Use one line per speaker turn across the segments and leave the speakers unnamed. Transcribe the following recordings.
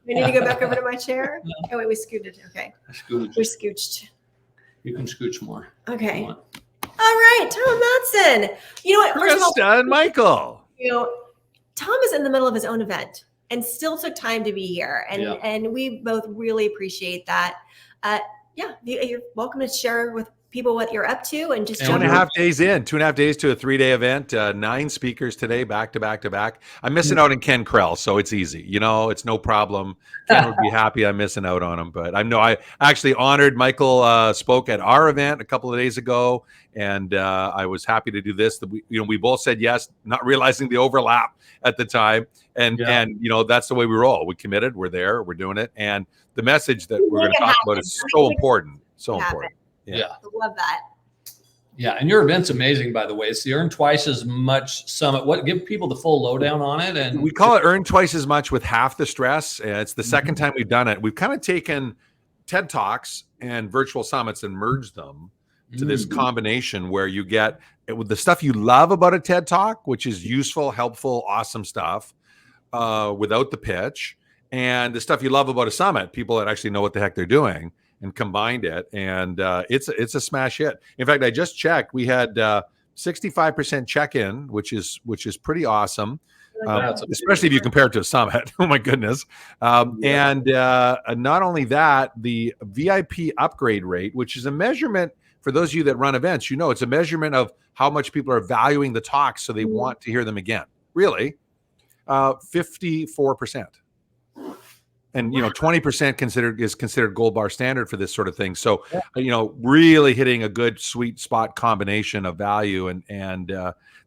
We need to go back over to my chair. Oh wait, we scooted. Okay, we scooched.
You can scooch more.
Okay. All right, Tom Matson. You know what? First of all,
Krista and Michael.
Tom is in the middle of his own event and still took time to be here, and we both really appreciate that. You're welcome to share with people what you're up to and just
2.5 days in, 2.5 days to a 3-day event, 9 speakers today, back to back to back. I'm missing out on Ken Krell, so it's easy. It's no problem. Ken would be happy I'm missing out on him, but I actually honored Michael spoke at our event a couple of days ago, and I was happy to do this. We both said yes, not realizing the overlap at the time, and that's the way we roll. We committed, we're there, we're doing it, and the message that we're going to talk about is so important, so important.
Yeah. I love that.
Yeah, and your event's amazing, by the way. It's the Earn Twice as Much Summit. Give people the full lowdown on it. And
we call it Earn Twice as Much with half the stress. It's the second time we've done it. We've kind of taken TED Talks and virtual summits and merged them to this combination where you get with the stuff you love about a TED Talk, which is useful, helpful, awesome stuff, without the pitch, and the stuff you love about a summit, people that actually know what the heck they're doing, and combined it, and it's a smash hit. In fact, I just checked. We had 65% check-in, which is pretty awesome, especially if you compare it to a summit. Oh my goodness! And not only that, the VIP upgrade rate, which is a measurement for those of you that run events, it's a measurement of how much people are valuing the talks, so they want to hear them again. Really, 54%. And 20% is considered gold bar standard for this sort of thing. So, really hitting a good sweet spot combination of value. And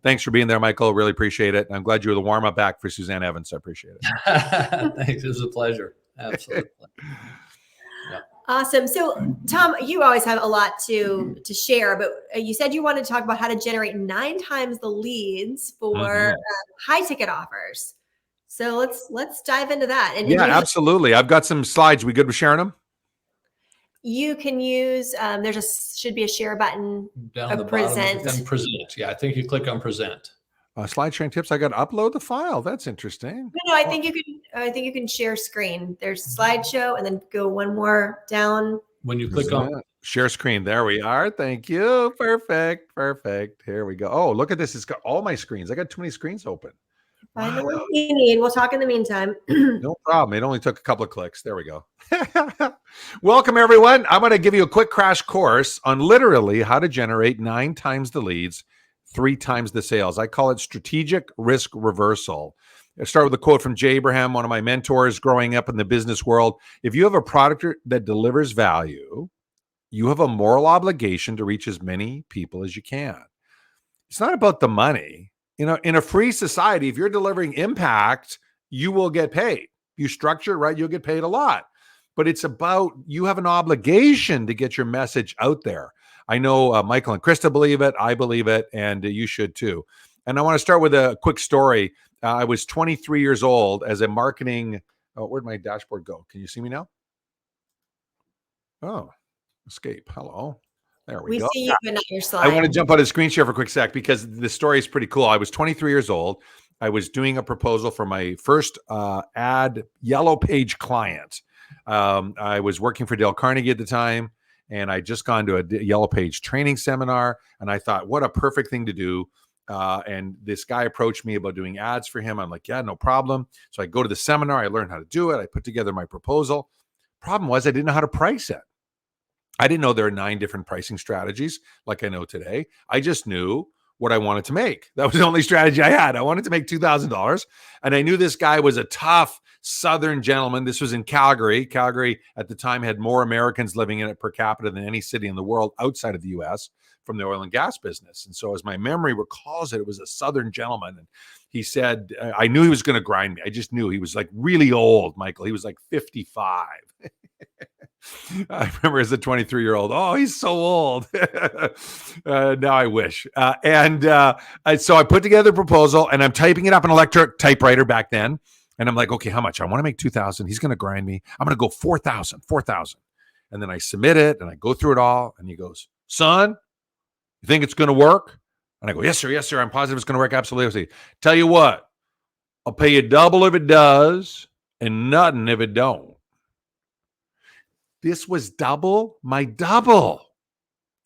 thanks for being there, Michael. Really appreciate it. I'm glad you were the warm up back for Suzanne Evans. I appreciate it.
Thanks. It was a pleasure. Absolutely.
Awesome. So, Tom, you always have a lot to share, but you said you wanted to talk about how to generate 9 times the leads for high ticket offers. So let's dive into that. And
absolutely. I've got some slides. We good with sharing them?
You can use, should be a share button.
Down the present. Bottom, present. Yeah, I think you click on present.
Slide sharing tips. I got to upload the file. That's interesting.
No, I think you can share screen. There's slideshow, and then go one more down.
When you click on
share screen, there we are. Thank you. Perfect. Here we go. Oh, look at this. It's got all my screens. I got too many screens open.
Find the one you need. We'll talk in the meantime.
No problem. It only took a couple of clicks. There we go. Welcome, everyone. I'm going to give you a quick crash course on literally how to generate 9 times the leads, 3 times the sales. I call it strategic risk reversal. I start with a quote from Jay Abraham, one of my mentors growing up in the business world. If you have a product that delivers value, you have a moral obligation to reach as many people as you can. It's not about the money. In a free society, if you're delivering impact, you will get paid. You structure it right, you'll get paid a lot. But it's about you have an obligation to get your message out there. I know Michael and Krista believe it. I believe it, and you should too. And I want to start with a quick story. I was 23 years old as a marketing. Oh, where'd my dashboard go? Can you see me now? Oh, escape. Hello. There we go.
See you, but not your slide.
I want to jump out of screen share for a quick sec because the story is pretty cool. I was 23 years old. I was doing a proposal for my first ad Yellow Page client. I was working for Dale Carnegie at the time, and I just gone to a Yellow Page training seminar, and I thought, what a perfect thing to do. And this guy approached me about doing ads for him. I'm like, yeah, no problem. So I go to the seminar. I learned how to do it. I put together my proposal. Problem was I didn't know how to price it. I didn't know there are 9 different pricing strategies like I know today. I just knew what I wanted to make. That was the only strategy I had. I wanted to make $2,000. And I knew this guy was a tough Southern gentleman. This was in Calgary. Calgary at the time had more Americans living in it per capita than any city in the world outside of the US from the oil and gas business. And so as my memory recalls it, it was a Southern gentleman. And he said, I knew he was going to grind me. I just knew he was like really old, Michael. He was like 55. I remember as a 23-year-old, oh, he's so old. Now I wish. So I put together a proposal and I'm typing it up in an electric typewriter back then. And I'm like, okay, how much? I want to make 2,000. He's going to grind me. I'm going to go 4,000. And then I submit it and I go through it all. And he goes, son, you think it's going to work? And I go, yes, sir. I'm positive it's going to work. Absolutely. Tell you what, I'll pay you double if it does. and nothing if it don't. This was double my double.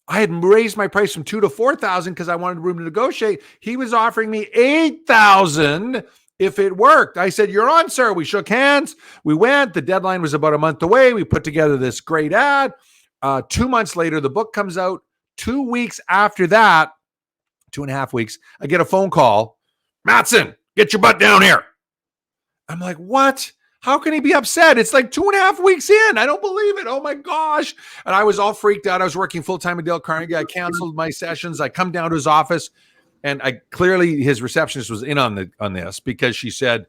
I had raised my price from 2 to 4,000 because I wanted room to negotiate. He was offering me 8,000 if it worked. I said, "You're on, sir." We shook hands. We went. The deadline was about a month away. We put together this great ad. 2 months later, the book comes out. 2 weeks after that, 2.5 weeks, I get a phone call. "Matson, get your butt down here." I'm like, "What? How can he be upset? It's like 2.5 weeks in. I don't believe it. Oh my gosh." And I was all freaked out. I was working full-time at Dale Carnegie. I canceled my sessions. I come down to his office, and his receptionist was in on this because she said,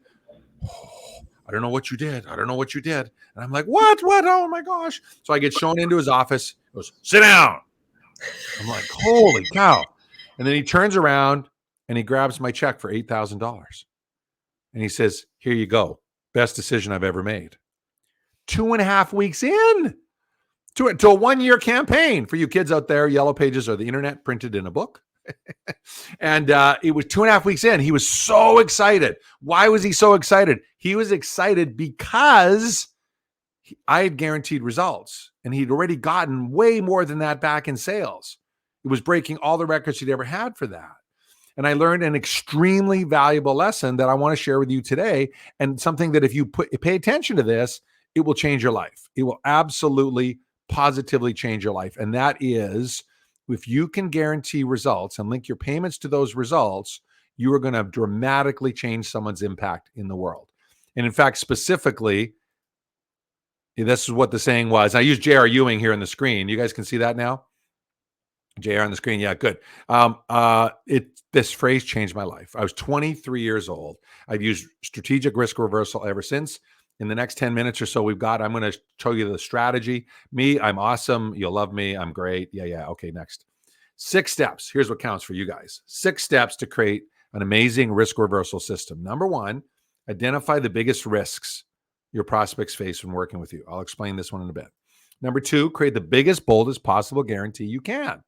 "Oh, I don't know what you did. I don't know what you did." And I'm like, What? Oh my gosh. So I get shown into his office. He goes, "Sit down." I'm like, holy cow. And then he turns around and he grabs my check for $8,000. And he says, "Here you go. Best decision I've ever made." 2.5 weeks in to a 1-year campaign. For you kids out there, Yellow Pages are the internet printed in a book. And it was 2.5 weeks in. He was so excited. Why was he so excited? He was excited because I had guaranteed results, and he'd already gotten way more than that back in sales. It was breaking all the records he'd ever had for that. And I learned an extremely valuable lesson that I want to share with you today, and something that if you pay attention to this, it will change your life. It will absolutely, positively change your life. And that is, if you can guarantee results and link your payments to those results, you are going to dramatically change someone's impact in the world. And in fact, specifically, this is what the saying was. I use J.R. Ewing here on the screen. You guys can see that now? JR on the screen. Yeah, good. This phrase changed my life. I was 23 years old. I've used strategic risk reversal ever since. In the next 10 minutes or so I'm going to show you the strategy. Me, I'm awesome. You'll love me. I'm great. Yeah. Okay, next. 6 steps. Here's what counts for you guys. 6 steps to create an amazing risk reversal system. Number 1, identify the biggest risks your prospects face when working with you. I'll explain this one in a bit. Number 2, create the biggest, boldest possible guarantee you can.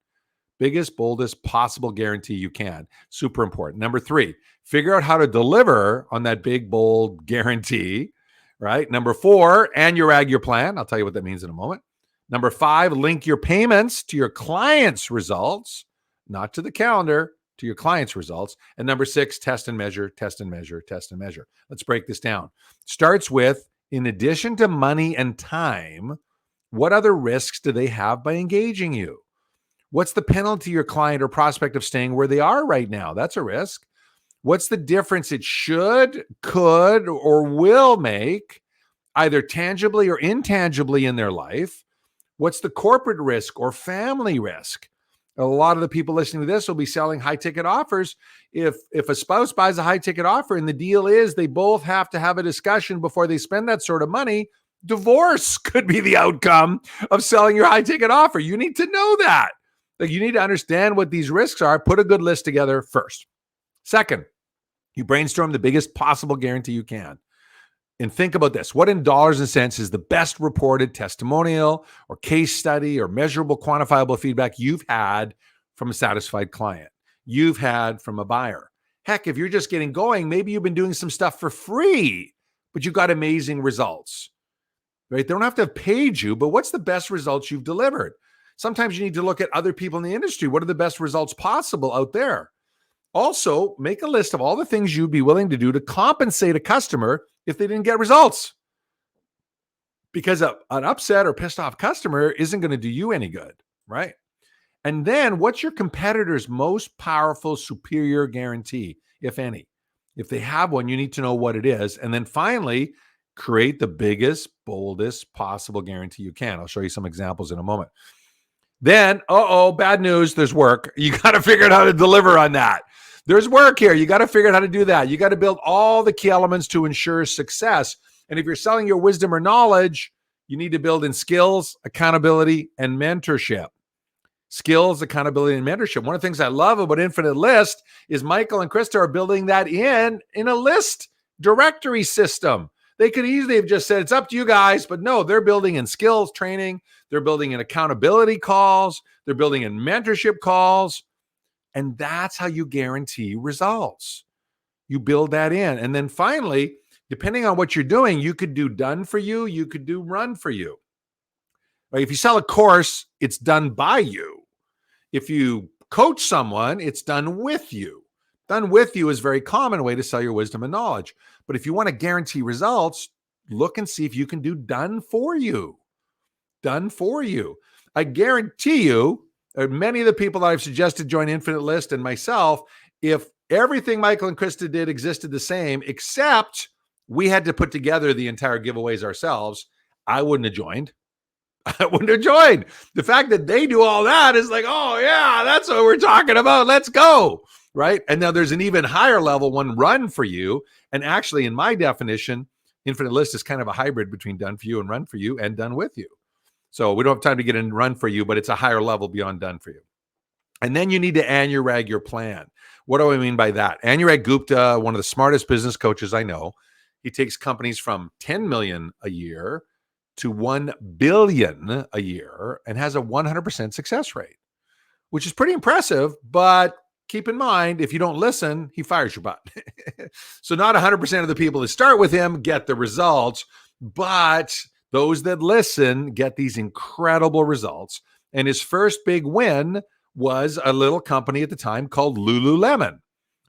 Biggest, boldest possible guarantee you can. Super important. Number 3, figure out how to deliver on that big, bold guarantee, right? Number 4, anurag your plan. I'll tell you what that means in a moment. Number 5, link your payments to your client's results, not to the calendar, to your client's results. And number 6, test and measure, test and measure, test and measure. Let's break this down. Starts with, in addition to money and time, what other risks do they have by engaging you? What's the penalty your client or prospect of staying where they are right now? That's a risk. What's the difference it should, could, or will make, either tangibly or intangibly in their life? What's the corporate risk or family risk? A lot of the people listening to this will be selling high-ticket offers. If a spouse buys a high-ticket offer and the deal is they both have to have a discussion before they spend that sort of money, divorce could be the outcome of selling your high-ticket offer. You need to know that. Like, you need to understand what these risks are. Put a good list together first. Second, you brainstorm the biggest possible guarantee you can. And think about this. What in dollars and cents is the best reported testimonial or case study or measurable, quantifiable feedback you've had from a satisfied client, you've had from a buyer? Heck, if you're just getting going, maybe you've been doing some stuff for free, but you got amazing results, right? They don't have to have paid you, but what's the best results you've delivered? Sometimes you need to look at other people in the industry. What are the best results possible out there? Also, make a list of all the things you'd be willing to do to compensate a customer if they didn't get results. Because an upset or pissed off customer isn't going to do you any good, right? And then what's your competitor's most powerful, superior guarantee, if any? If they have one, you need to know what it is. And then finally, create the biggest, boldest possible guarantee you can. I'll show you some examples in a moment. Then, bad news, there's work. You got to figure out how to deliver on that. There's work here. You got to figure out how to do that. You got to build all the key elements to ensure success. And if you're selling your wisdom or knowledge, you need to build in skills, accountability, and mentorship. Skills, accountability, and mentorship. One of the things I love about Infinite List is Michael and Krista are building that in a list directory system. They could easily have just said, it's up to you guys, but no, they're building in skills training. They're building in accountability calls. They're building in mentorship calls. And that's how you guarantee results. You build that in. And then finally, Depending on what you're doing, you could do done for you, you could do run for you. Right? If you sell a course, it's done by you. If you coach someone, it's done with you. Done with you is a very common way to sell your wisdom and knowledge. But if you want to guarantee results, look and see if you can do done for you. Done for you. I guarantee you, many of the people that I've suggested join Infinite List and myself, if everything Michael and Krista did existed the same, except we had to put together the entire giveaways ourselves, I wouldn't have joined. I wouldn't have joined. The fact that they do all that is like, oh yeah, that's what we're talking about. Let's go. Right. And now there's an even higher level one, run for you. And actually, in my definition, Infinite List is kind of a hybrid between done for you and run for you and done with you. So we don't have time to get in run for you, but it's a higher level beyond done for you. And then you need to Anurag your plan. What do I mean by that? Anurag Gupta, one of the smartest business coaches I know, he takes companies from 10 million a year to 1 billion a year and has a 100% success rate, which is pretty impressive. But keep in mind, if you don't listen, he fires your butt. So not 100% of the people that start with him get the results, but those that listen get these incredible results. And his first big win was a little company at the time called Lululemon.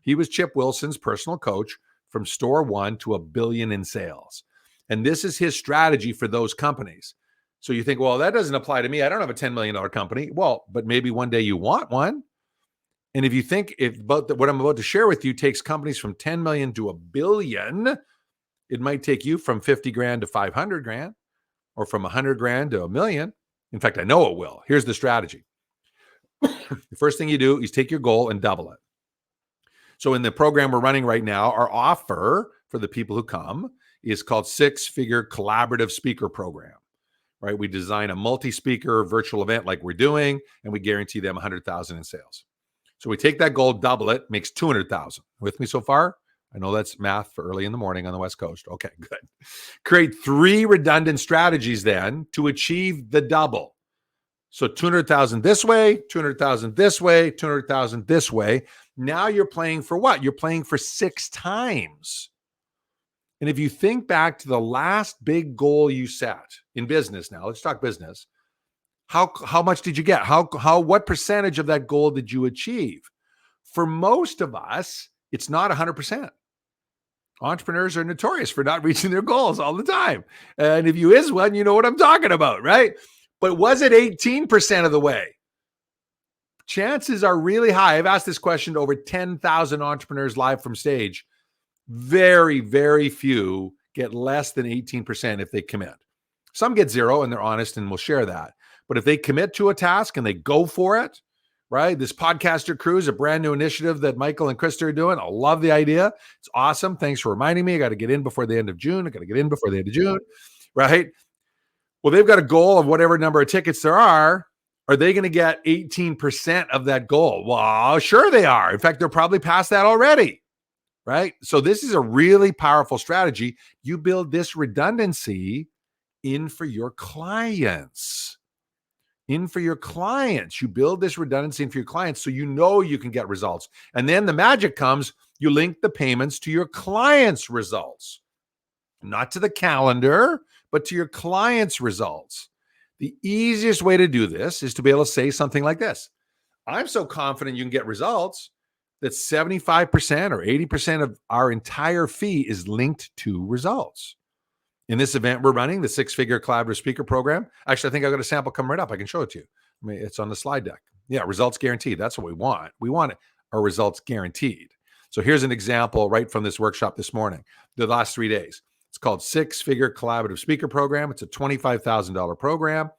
He was Chip Wilson's personal coach from store one to 1 billion in sales. And this is his strategy for those companies. So you think, well, that doesn't apply to me. I don't have a $10 million company. Well, but maybe one day you want one. And if you think what I'm about to share with you takes companies from 10 million to 1 billion, it might take you from 50 grand to 500 grand or from 100 grand to 1 million. In fact, I know it will. Here's the strategy. The first thing you do is take your goal and double it. So in the program we're running right now, our offer for the people who come is called Six-Figure Collaborative Speaker Program, right? We design a multi-speaker virtual event like we're doing, and we guarantee them 100,000 in sales. So we take that goal, double it, makes 200,000. With me so far? I know that's math for early in the morning on the West Coast. Okay, good. Create 3 redundant strategies then to achieve the double. So 200,000 this way, 200,000 this way, 200,000 this way. Now you're playing for what? You're playing for 6 times. And if you think back to the last big goal you set in business, now let's talk business. How much did you get? What percentage of that goal did you achieve? For most of us, it's not 100%. Entrepreneurs are notorious for not reaching their goals all the time. And if you is one, you know what I'm talking about, right? But was it 18% of the way? Chances are really high. I've asked this question to over 10,000 entrepreneurs live from stage. Very, very few get less than 18% if they commit. Some get 0 and they're honest and we'll share that. But if they commit to a task and they go for it, right? This podcaster cruise, a brand new initiative that Michael and Krista are doing. I love the idea. It's awesome. Thanks for reminding me. I got to get in before the end of June. Right? Well, they've got a goal of whatever number of tickets there are. Are they going to get 18% of that goal? Well, sure they are. In fact, they're probably past that already. Right? So this is a really powerful strategy. You build this redundancy in for your clients. You build this redundancy in for your clients so you know you can get results. And then the magic comes, you link the payments to your clients' results. Not to the calendar, but to your clients' results. The easiest way to do this is to be able to say something like this. I'm so confident you can get results that 75% or 80% of our entire fee is linked to results. In this event we're running, the Six-Figure Collaborative Speaker Program. Actually, I think I've got a sample coming right up. I can show it to you. I mean, it's on the slide deck. Yeah, results guaranteed. That's what we want. We want our results guaranteed. So here's an example right from this workshop this morning, the last 3 days. It's called Six-Figure Collaborative Speaker Program. It's a $25,000 program,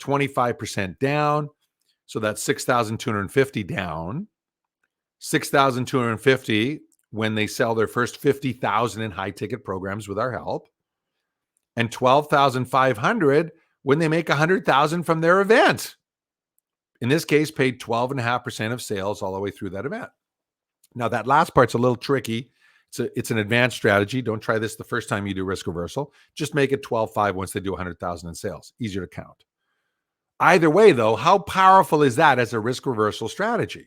25% down. So that's 6,250 down. 6,250 when they sell their first 50,000 in high ticket programs with our help, and 12,500 when they make 100,000 from their event. In this case, paid 12.5% of sales all the way through that event. Now that last part's a little tricky. It's an advanced strategy. Don't try this the first time you do risk reversal. Just make it 12.5 once they do 100,000 in sales. Easier to count. Either way, though, how powerful is that as a risk reversal strategy?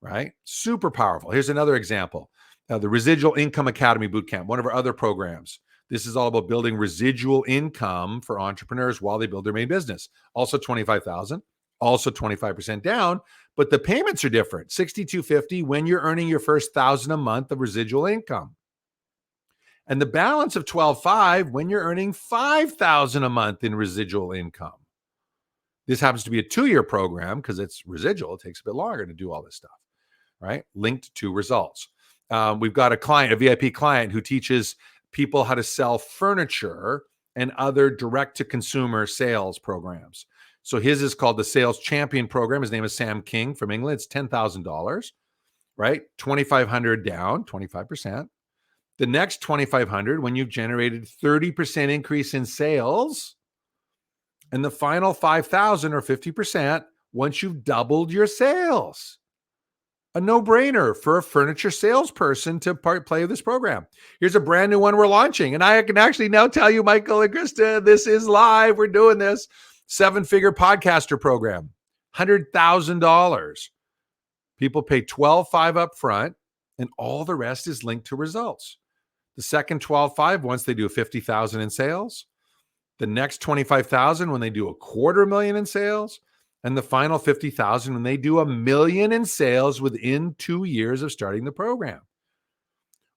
Right? Super powerful. Here's another example. the Residual Income Academy Bootcamp, one of our other programs. This is all about building residual income for entrepreneurs while they build their main business. Also $25,000, also 25% down, but the payments are different. $6,250 when you're earning your first $1,000 a month of residual income. And the balance of $12,500 when you're earning $5,000 a month in residual income. This happens to be a 2-year program because it's residual. It takes a bit longer to do all this stuff, right? Linked to results. We've got a client, a VIP client, who teaches people how to sell furniture and other direct-to-consumer sales programs. So his is called the Sales Champion Program. His name is Sam King from England. It's $10,000, right? $2,500 down, 25%. The next $2,500 when you've generated 30% increase in sales, and the final $5,000 or 50% once you've doubled your sales. A no-brainer for a furniture salesperson to play this program. Here's a brand new one we're launching. And I can actually now tell you, Michael and Krista, this is live. We're doing this. 7-figure podcaster program, $100,000. People pay $12,500 up front, and all the rest is linked to results. The second $12,500 once they do $50,000 in sales. The next $25,000 when they do $250,000 in sales. And the final $50,000 when they do $1 million in sales within 2 years of starting the program.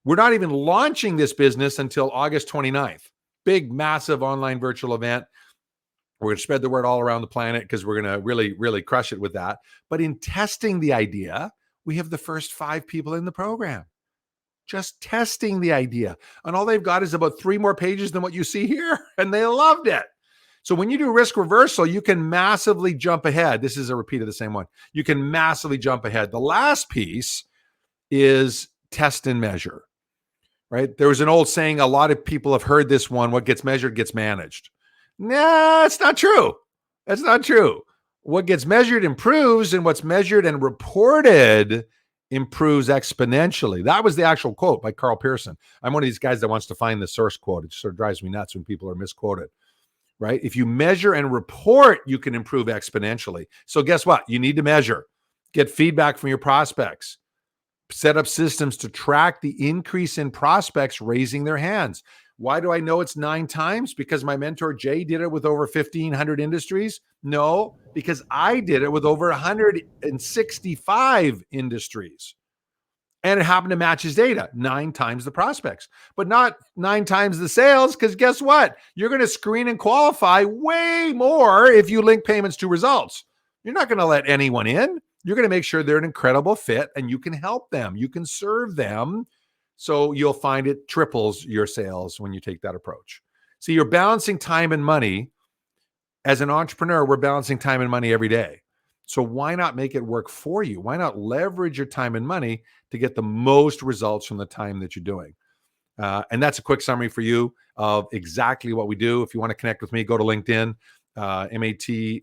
We're not even launching this business until August 29th. Big, massive online virtual event. We're going to spread the word all around the planet because we're going to really, really crush it with that. But in testing the idea, we have the first 5 people in the program. Just testing the idea. And all they've got is about 3 more pages than what you see here. And they loved it. So when you do risk reversal, you can massively jump ahead. This is a repeat of the same one. You can massively jump ahead. The last piece is test and measure, right? There was an old saying, a lot of people have heard this one, what gets measured gets managed. Nah, it's not true. That's not true. What gets measured improves, and what's measured and reported improves exponentially. That was the actual quote by Carl Pearson. I'm one of these guys that wants to find the source quote. It sort of drives me nuts when people are misquoted. Right? If you measure and report, you can improve exponentially. So guess what? You need to measure, get feedback from your prospects, set up systems to track the increase in prospects raising their hands. Why do I know it's 9 times? Because my mentor Jay did it with over 1,500 industries? No, because I did it with over 165 industries. And it happened to match his data, 9 times the prospects, but not 9 times the sales. Because guess what? You're going to screen and qualify way more if you link payments to results. You're not going to let anyone in. You're going to make sure they're an incredible fit and you can help them. You can serve them. So you'll find it triples your sales when you take that approach. See, you're balancing time and money. As an entrepreneur, we're balancing time and money every day. So why not make it work for you? Why not leverage your time and money to get the most results from the time that you're doing? And that's a quick summary for you of exactly what we do. If you want to connect with me, go to LinkedIn, MATZEN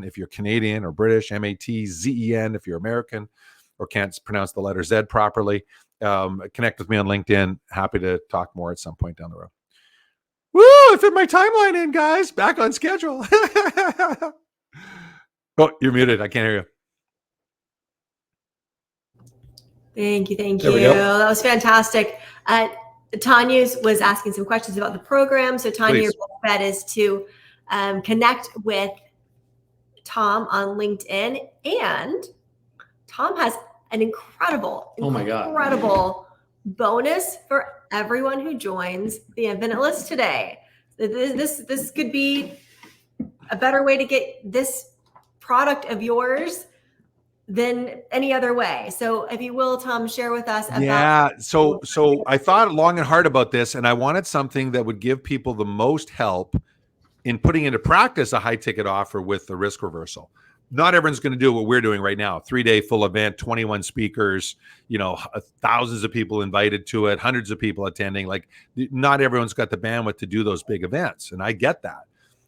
if you're Canadian or British, MATZEN if you're American or can't pronounce the letter Z properly. Connect with me on LinkedIn. Happy to talk more at some point down the road. Woo! I fit my timeline in, guys. Back on schedule. Oh, you're muted. I can't hear you.
Thank you.
There we go.
That was fantastic. Tanya was asking some questions about the program. So Tanya,
Please.
your bet is to connect with Tom on LinkedIn. And Tom has an incredible bonus for everyone who joins the Infinite List today. This could be a better way to get this product of yours than any other way. So if you will, Tom, share with us about.
Yeah. So I thought long and hard about this, and I wanted something that would give people the most help in putting into practice a high ticket offer with the risk reversal. Not everyone's going to do what we're doing right now. 3-day full event, 21 speakers, thousands of people invited to it, hundreds of people attending. Like, not everyone's got the bandwidth to do those big events. And I get that.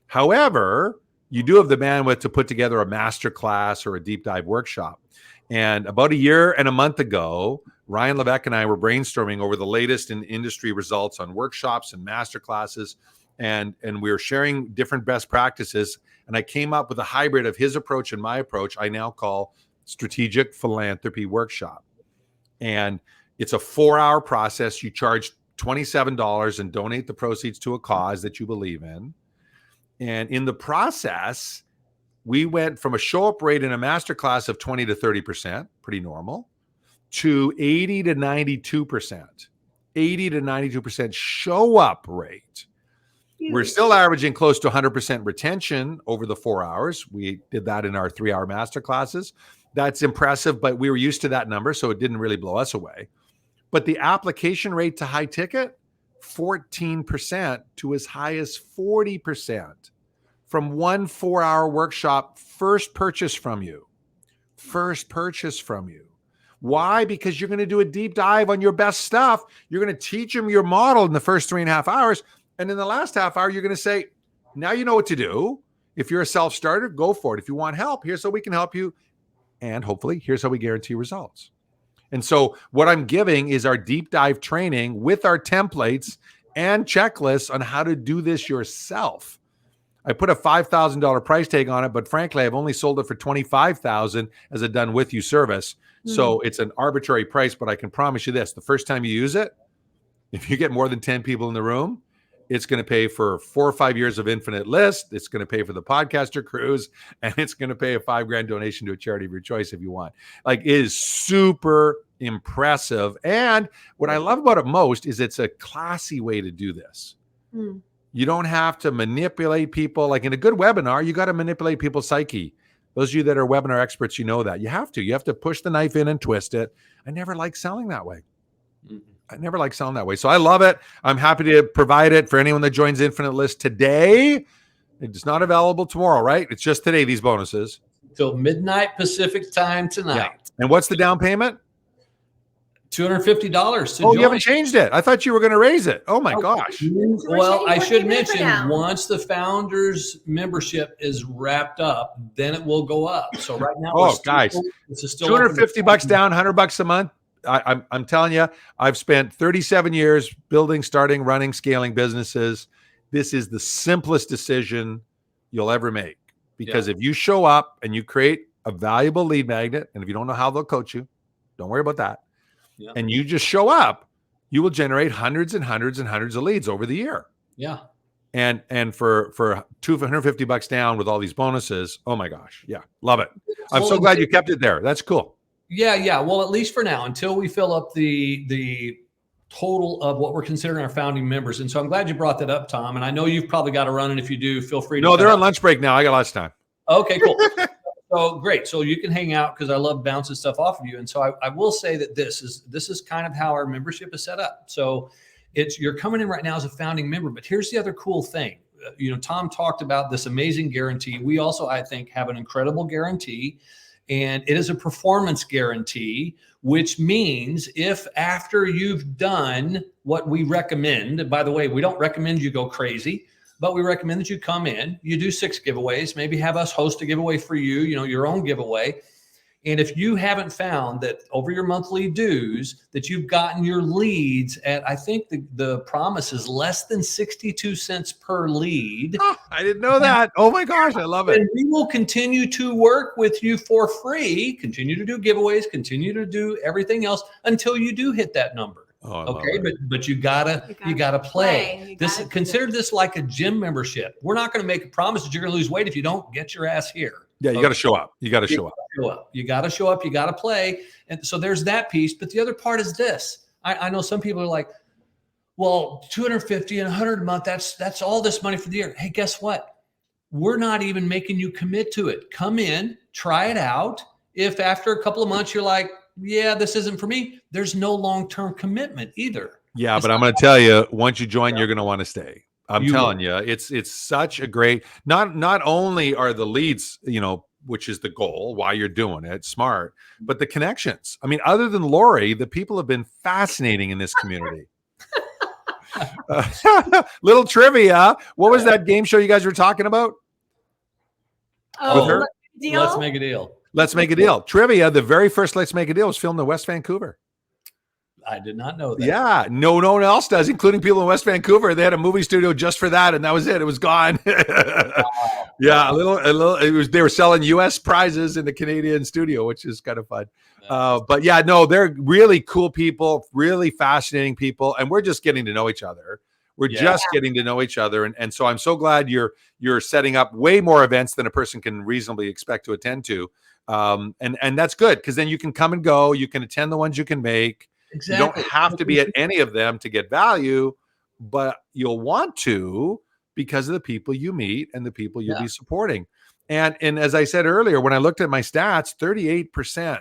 However, you do have the bandwidth to put together a master class or a deep dive workshop. And about a year and a month ago, Ryan Levesque and I were brainstorming over the latest in industry results on workshops and master classes. And we were sharing different best practices. And I came up with a hybrid of his approach and my approach I now call Strategic Philanthropy Workshop. And It's a 4-hour process. You charge $27 and donate the proceeds to a cause that you believe in. And in the process, we went from a show up rate in a masterclass of 20 to 30%, pretty normal, to 80 to 92%. 80 to 92% show up rate. We're still averaging close to 100% retention over the 4 hours. We did that in our 3-hour masterclasses. That's impressive, but we were used to that number, so it didn't really blow us away. But the application rate to high ticket, 14% to as high as 40% from one 4-hour workshop, first purchase from you. First purchase from you. Why? Because you're going to do a deep dive on your best stuff. You're going to teach them your model in the first 3.5 hours. And in the last half hour, you're going to say, now you know what to do. If you're a self-starter, go for it. If you want help, here's how we can help you. And hopefully, here's how we guarantee results. And so what I'm giving is our deep dive training with our templates and checklists on how to do this yourself. I put a $5,000 price tag on it, but frankly, I've only sold it for $25,000 as a done with you service. So it's an arbitrary price, but I can promise you this, the first time you use it, if you get more than 10 people in the room, it's going to pay for 4 or 5 years of Infinite List. It's going to pay for the podcaster cruise, and it's going to pay a $5,000 donation to a charity of your choice if you want. Like, it is super impressive. And what I love about it most is it's a classy way to do this. You don't have to manipulate people. Like in a good webinar, you got to manipulate people's psyche. Those of you that are webinar experts, you know that. You have to push the knife in and twist it. I never like selling that way. So I love it. I'm happy to provide it for anyone that joins Infinite List today. It's not available tomorrow, right? It's just today, these bonuses.
Till midnight Pacific time tonight.
Yeah. And what's the down payment?
$250.
Oh, you haven't changed it. I thought you were going to raise it. Oh my gosh.
Well, I should mention, once the founders membership is wrapped up, then it will go up. So right now,
guys, it's still $250 down, $100 a month. I'm telling you, I've spent 37 years building, starting, running, scaling businesses. This is the simplest decision you'll ever make, because if you show up and you create a valuable lead magnet, and if you don't know how they'll coach you, don't worry about that. Yeah. And you just show up, you will generate hundreds and hundreds and hundreds of leads over the year.
Yeah.
And for $250 down with all these bonuses, oh my gosh. Yeah. Love it. I'm so glad you kept it there. That's cool.
Yeah. Well, at least for now, until we fill up the total of what we're considering our founding members. And so I'm glad you brought that up, Tom. And I know you've probably got to run. And if you do, feel free to.
No, they're on lunch break now. I got lots of time.
Okay, cool. So great. So you can hang out, because I love bouncing stuff off of you. And so I will say that this is kind of how our membership is set up. So you're coming in right now as a founding member, but here's the other cool thing. Tom talked about this amazing guarantee. We also, I think, have an incredible guarantee, and it is a performance guarantee, which means if after you've done what we recommend, by the way, we don't recommend you go crazy, but we recommend that you come in, you do 6 giveaways, maybe have us host a giveaway for you, your own giveaway. And if you haven't found that over your monthly dues that you've gotten your leads at, I think the promise is less than 62 cents per lead.
Oh, I didn't know that. Oh my gosh, I love it.
And we will continue to work with you for free, continue to do giveaways, continue to do everything else until you do hit that number.
Oh,
okay, but you gotta play. Consider this like a gym membership. We're not going to make a promise that you're going to lose weight if you don't get your ass here.
Yeah, you got to show up. You got to show up.
You got to show up. You got to play. And so there's that piece. But the other part is this. I know some people are like, well, $250 and $100 a month. That's all this money for the year. Hey, guess what? We're not even making you commit to it. Come in, try it out. If after a couple of months you're like, yeah, this isn't for me, there's no long-term commitment either.
Yeah, but I'm going to tell you, once you join, you're going to want to stay. I'm telling you, it's such a great, not only are the leads, which is the goal, why you're doing it, smart, but the connections. I mean, other than Lori, the people have been fascinating in this community. Little trivia. What was that game show you guys were talking about?
Oh,
Let's Make a Deal.
Let's Make a Deal. Trivia, the very first Let's Make a Deal was filmed in West Vancouver.
I did not know that.
Yeah, no one else does, including people in West Vancouver. They had a movie studio just for that, and that was it. It was gone. Yeah, a little. It was. They were selling U.S. prizes in the Canadian studio, which is kind of fun. But yeah, no, they're really cool people, really fascinating people, and we're just getting to know each other. We're just getting to know each other, and so I'm so glad you're setting up way more events than a person can reasonably expect to attend to, and that's good because then you can come and go. You can attend the ones you can make. Exactly. You don't have to be at any of them to get value, but you'll want to because of the people you meet and the people you'll be supporting. And as I said earlier, when I looked at my stats, 38%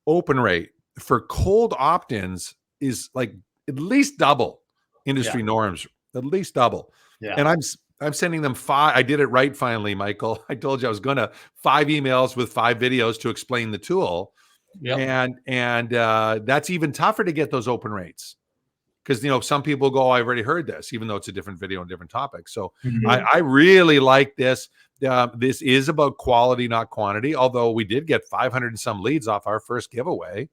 open rate for cold opt-ins is like at least double industry norms, at least double. Yeah. And I'm sending them 5. I did it right finally, Michael. I told you I was going to 5 emails with 5 videos to explain the tool. Yep. And that's even tougher to get those open rates because some people go, I've already heard this, even though it's a different video and different topic. So I really like this. This is about quality, not quantity. Although we did get 500 and some leads off our first giveaway,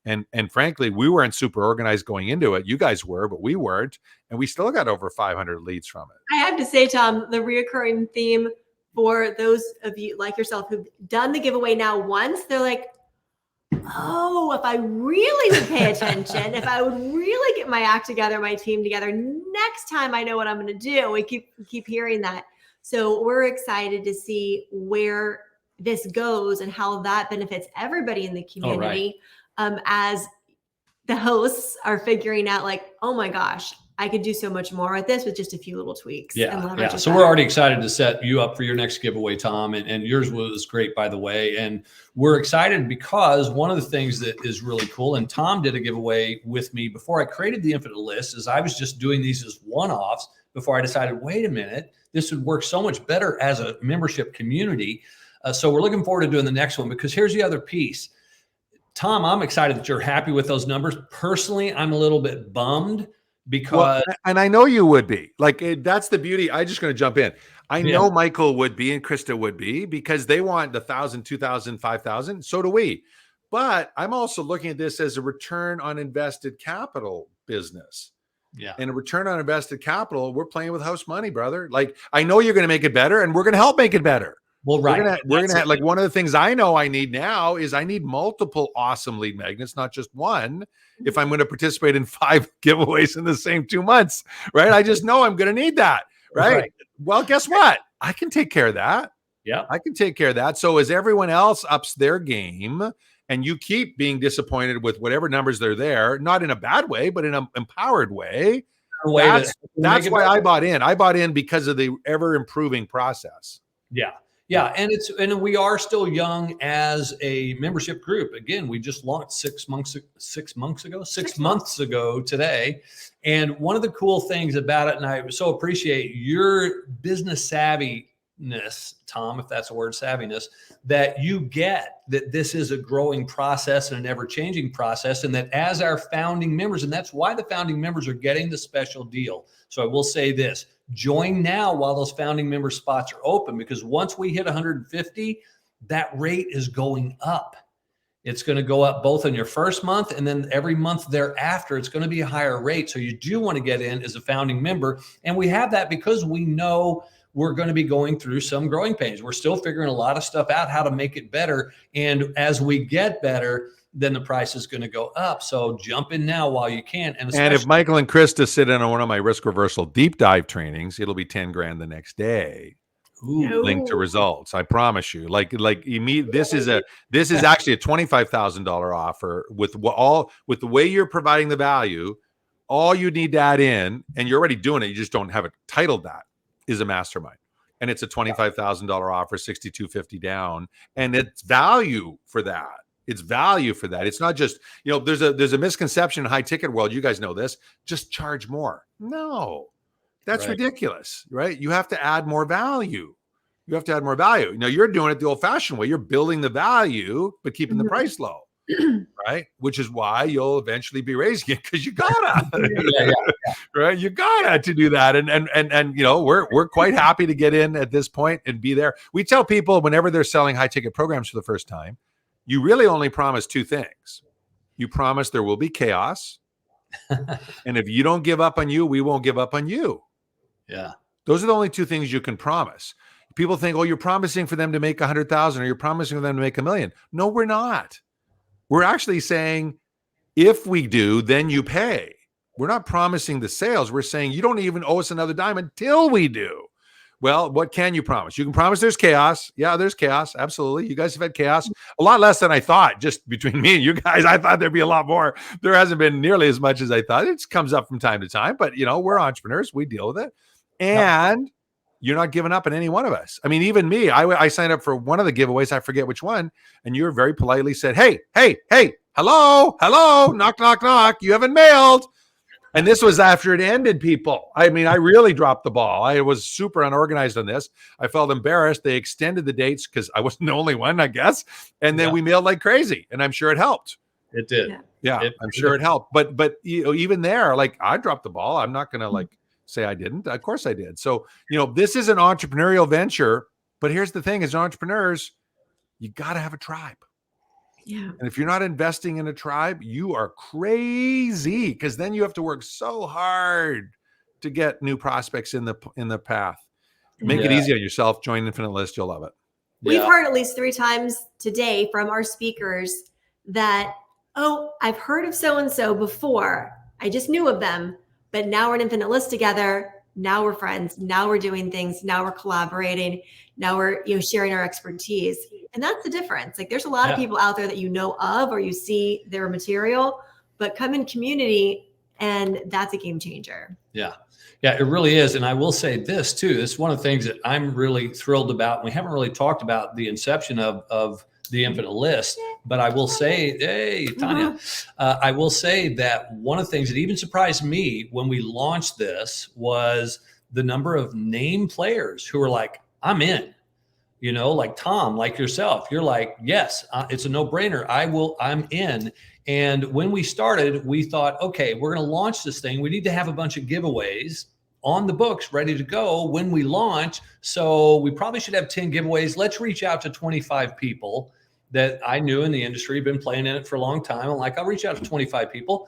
and frankly, we weren't super organized going into it. You guys were, but we weren't, and we still got over 500 leads from it.
I have to say, Tom, the reoccurring theme for those of you like yourself who've done the giveaway now once, they're like, oh, if I really would pay attention, if I would really get my act together, my team together, next time I know what I'm going to do. We keep hearing that. So we're excited to see where this goes and how that benefits everybody in the community. As the hosts are figuring out like, oh my gosh, I could do so much more with this with just a few little tweaks.
Yeah. So we're already excited to set you up for your next giveaway, Tom. And yours was great, by the way. And we're excited because one of the things that is really cool, and Tom did a giveaway with me before I created the Infinite List, is I was just doing these as one-offs before I decided, wait a minute, this would work so much better as a membership community. So we're looking forward to doing the next one because here's the other piece. Tom, I'm excited that you're happy with those numbers. Personally, I'm a little bit bummed because
and I know you would be that's the beauty. I'm just going to jump in. I know Michael would be and Krista would be because they want 1,000, 2,000, 5,000. So do we. But I'm also looking at this as a return on invested capital business. Yeah. And a return on invested capital, we're playing with house money, brother. Like I know you're going to make it better and we're going to help make it better.
Well, right.
We're gonna have, like one of the things I know I need now is I need multiple awesome lead magnets, not just one. If I'm going to participate in 5 giveaways in the same 2 months, right? I just know I'm going to need that, right? Well, guess what? I can take care of that.
Yeah,
I can take care of that. So as everyone else ups their game, and you keep being disappointed with whatever numbers they're there, not in a bad way, but in an empowered way. That's why I bought in. I bought in because of the ever improving process.
Yeah. Yeah, and we are still young as a membership group. Again, we just launched 6 months ago today. And one of the cool things about it, and I so appreciate your business savviness, Tom, if that's a word, savviness, that you get that this is a growing process and an ever-changing process, and that as our founding members, and that's why the founding members are getting the special deal. So I will say this. Join now while those founding member spots are open, because once we hit 150, that rate is going up. It's going to go up both in your first month and then every month thereafter. It's going to be a higher rate. So you do want to get in as a founding member. And we have that because we know we're going to be going through some growing pains. We're still figuring a lot of stuff out, how to make it better. And as we get better, then the price is going to go up. So jump in now while you can. And
if Michael and Krista sit in on one of my risk reversal deep dive trainings, it'll be 10 grand the next day.
Ooh.
Link to results. I promise you. This is actually a $25,000 offer with the way you're providing the value. All you need to add in, and you're already doing it, you just don't have it titled that, is a mastermind. And it's a $25,000 offer, $6,250 down, and it's value for that. It's value for that. It's not just, there's a misconception in high ticket world. You guys know this. Just charge more. No, that's ridiculous, right? You have to add more value. You have to add more value. Now you're doing it the old fashioned way. You're building the value, but keeping the price low, right? Which is why you'll eventually be raising it because you gotta, right? You gotta to do that. And we're quite happy to get in at this point and be there. We tell people whenever they're selling high ticket programs for the first time, you really only promise 2 things. You promise there will be chaos. And if you don't give up on you, we won't give up on you.
Yeah.
Those are the only two things you can promise. People think, oh, you're promising for them to make 100,000 or you're promising for them to make 1 million. No, we're not. We're actually saying, if we do, then you pay. We're not promising the sales. We're saying you don't even owe us another dime until we do. Well, what can you promise? You can promise there's chaos. Yeah, there's chaos. Absolutely. You guys have had chaos. A lot less than I thought, just between me and you guys. I thought there'd be a lot more. There hasn't been nearly as much as I thought. It comes up from time to time, but we're entrepreneurs. We deal with it. And you're not giving up on any one of us. I mean, even me, I signed up for one of the giveaways. I forget which one. And you very politely said, hey, hello, knock, knock, knock. You haven't mailed. And this was after it ended, people. I mean, I really dropped the ball. I was super unorganized on this. I felt embarrassed. They extended the dates because I wasn't the only one, I guess. And then we mailed like crazy. And I'm sure it helped.
It did.
Yeah, I'm sure it helped. But even there, like, I dropped the ball. I'm not going to say I didn't. Of course I did. So, this is an entrepreneurial venture. But here's the thing, as entrepreneurs, you got to have a tribe.
Yeah.
And if you're not investing in a tribe, you are crazy, because then you have to work so hard to get new prospects in the path. Make it easy on yourself. Join Infinite List. You'll love it.
We've heard at least 3 times today from our speakers that, oh, I've heard of so-and-so before. I just knew of them, but now we're in Infinite List together. Now we're friends. Now we're doing things. Now we're collaborating. Now we're sharing our expertise. And that's the difference. Like, there's a lot of people out there that you know of or you see their material, but come in community, and that's a game changer.
Yeah. Yeah, it really is. And I will say this too. This is one of the things that I'm really thrilled about. We haven't really talked about the inception of the Infinite List, but I will say, hey, Tanya, I will say that one of the things that even surprised me when we launched this was the number of name players who were like, I'm in. Like Tom, like yourself, you're like, yes, it's a no-brainer. I'm in. And when we started, we thought, okay, we're going to launch this thing. We need to have a bunch of giveaways on the books ready to go when we launch. So we probably should have 10 giveaways. Let's reach out to 25 people that I knew in the industry, been playing in it for a long time. I'm like, I'll reach out to 25 people.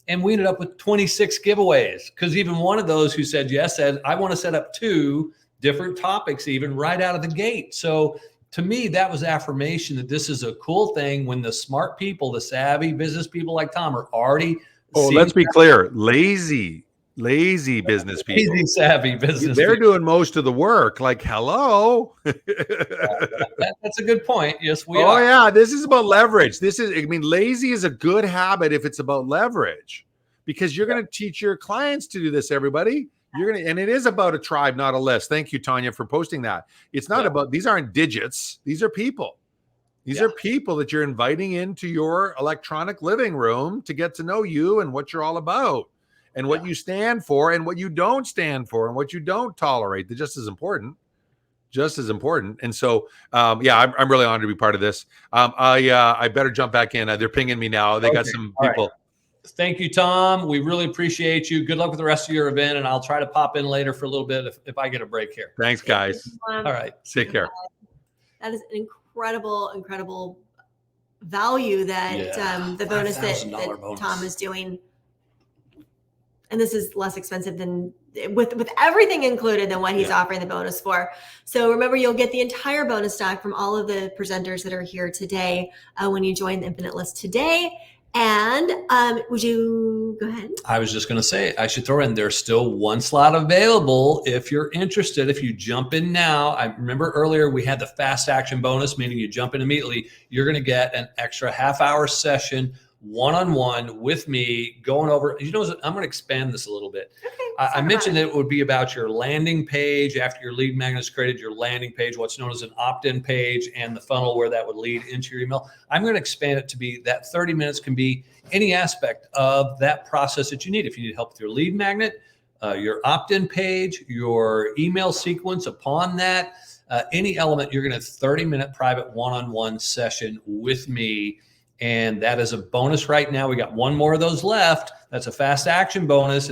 And we ended up with 26 giveaways, because even one of those who said yes said, I want to set up 2 different topics even right out of the gate. So to me, that was affirmation that this is a cool thing when the smart people, the savvy business people like Tom are already.
Oh, let's be clear. Lazy business people.
Lazy, savvy business
They're
people.
doing most of the work. Like, hello.
That's a good point. Yes, we are.
Oh, yeah. This is about leverage. Lazy is a good habit if it's about leverage, because you're going to teach your clients to do this, everybody. And it is about a tribe, not a list. Thank you, Tanya, for posting that. It's not about, these aren't digits. These are people. These are people that you're inviting into your electronic living room to get to know you and what you're all about and what you stand for and what you don't stand for and what you don't tolerate. They're just as important. And so, I'm really honored to be part of this. I better jump back in. They're pinging me now. They got some people.
Right. Thank you, Tom. We really appreciate you. Good luck with the rest of your event, and I'll try to pop in later for a little bit if I get a break here.
Thanks, guys.
All right.
Take care.
That is an incredible value that the bonus that Tom is doing. And this is less expensive than with everything included than what he's offering the bonus for. So remember, you'll get the entire bonus stack from all of the presenters that are here today when you join the Infinite List today. And would you go ahead?
I was just going to say, I should throw in, there's still 1 slot available if you're interested. If you jump in now, I remember earlier we had the fast action bonus, meaning you jump in immediately. You're going to get an extra half-hour session one-on-one with me going over. I'm going to expand this a little bit.
Okay,
I mentioned that it would be about your landing page after your lead magnet is created, your landing page, what's known as an opt-in page, and the funnel where that would lead into your email. I'm going to expand it to be that 30 minutes can be any aspect of that process that you need. If you need help with your lead magnet, your opt-in page, your email sequence upon that, any element, you're going to have a 30-minute private one-on-one session with me. And that is a bonus right now. We got 1 more of those left. That's a fast action bonus.